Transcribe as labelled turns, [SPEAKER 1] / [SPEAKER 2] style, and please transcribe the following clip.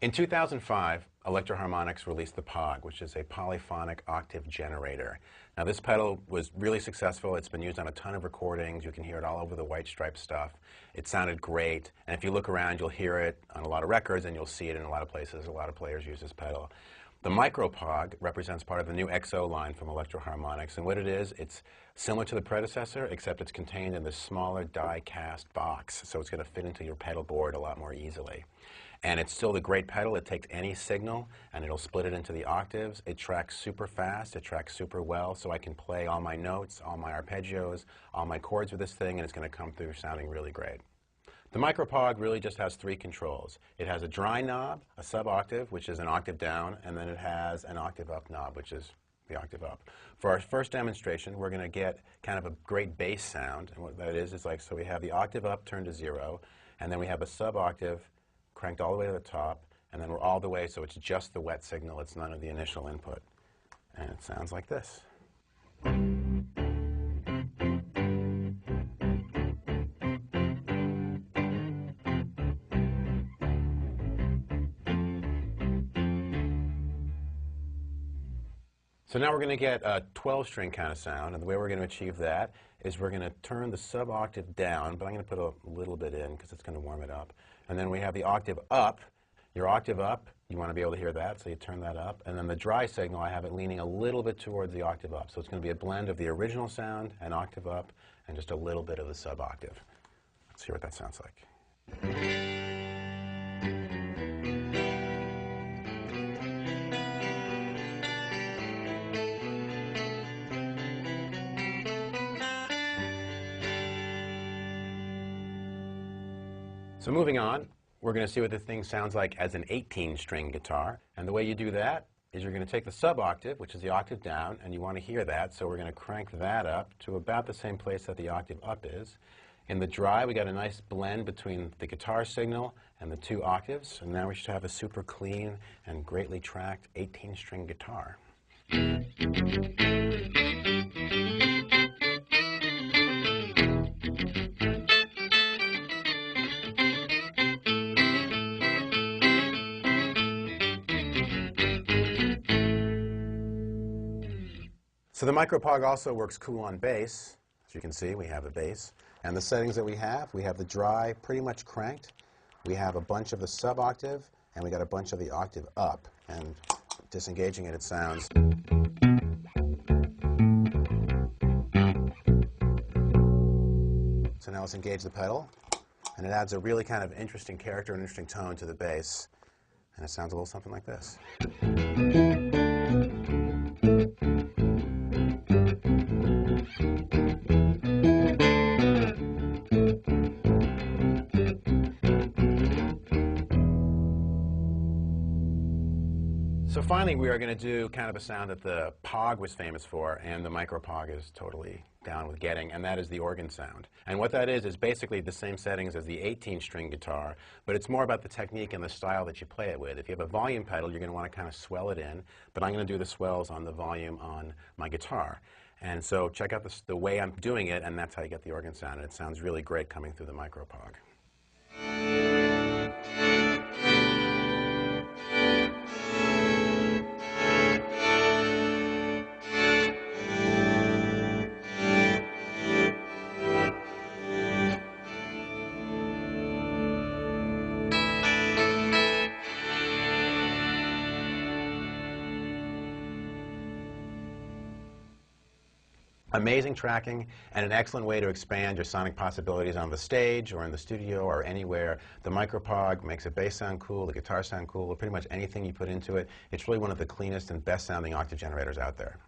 [SPEAKER 1] In 2005, Electro-Harmonix released the POG, which is a polyphonic octave generator. Now this pedal was really successful. It's been used on a ton of recordings. You can hear it all over the White Stripe stuff. It sounded great, and if you look around, you'll hear it on a lot of records, and you'll see it in a lot of places. A lot of players use this pedal. The micro POG represents part of the new XO line from Electro-Harmonix, and what it is, it's similar to the predecessor, except it's contained in this smaller die-cast box, so it's going to fit into your pedal board a lot more easily. And it's still the great pedal. It takes any signal and it'll split it into the octaves. It tracks super fast, it tracks super well, so I can play all my notes, all my arpeggios, all my chords with this thing, and it's going to come through sounding really great. The micro POG really just has three controls. It has a dry knob, a sub-octave, which is an octave down, and then it has an octave up knob, which is the octave up. For our first demonstration, we're going to get kind of a great bass sound, and what that is like, so we have the octave up turned to 0, and then we have a sub-octave cranked all the way to the top, and then we're all the way, so it's just the wet signal, it's none of the initial input. And it sounds like this. So now we're going to get a 12-string kind of sound, and the way we're going to achieve that is we're going to turn the sub-octave down, but I'm going to put a little bit in because it's going to warm it up. And then we have the octave up. Your octave up, you want to be able to hear that, so you turn that up. And then the dry signal, I have it leaning a little bit towards the octave up. So it's going to be a blend of the original sound, an octave up, and just a little bit of the sub-octave. Let's hear what that sounds like. So moving on, we're going to see what the thing sounds like as an 18-string guitar. And the way you do that is you're going to take the sub-octave, which is the octave down, and you want to hear that, so we're going to crank that up to about the same place that the octave up is. In the dry, we got a nice blend between the guitar signal and the two octaves, and now we should have a super clean and greatly tracked 18-string guitar. So the micro POG also works cool on bass. As you can see, we have the bass. And the settings that we have the dry pretty much cranked. We have a bunch of the sub-octave, and we got a bunch of the octave up. And disengaging it, it sounds. So now let's engage the pedal. And it adds a really kind of interesting character and interesting tone to the bass. And it sounds a little something like this. So finally, we are going to do kind of a sound that the POG was famous for, and the micro POG is totally down with getting, and that is the organ sound. And what that is basically the same settings as the 18-string guitar, but it's more about the technique and the style that you play it with. If you have a volume pedal, you're going to want to kind of swell it in, but I'm going to do the swells on the volume on my guitar. And so check out the way I'm doing it, and that's how you get the organ sound, and it sounds really great coming through the micro POG. Amazing tracking and an excellent way to expand your sonic possibilities on the stage or in the studio or anywhere. The micro POG makes the bass sound cool, the guitar sound cool, pretty much anything you put into it. It's really one of the cleanest and best sounding octave generators out there.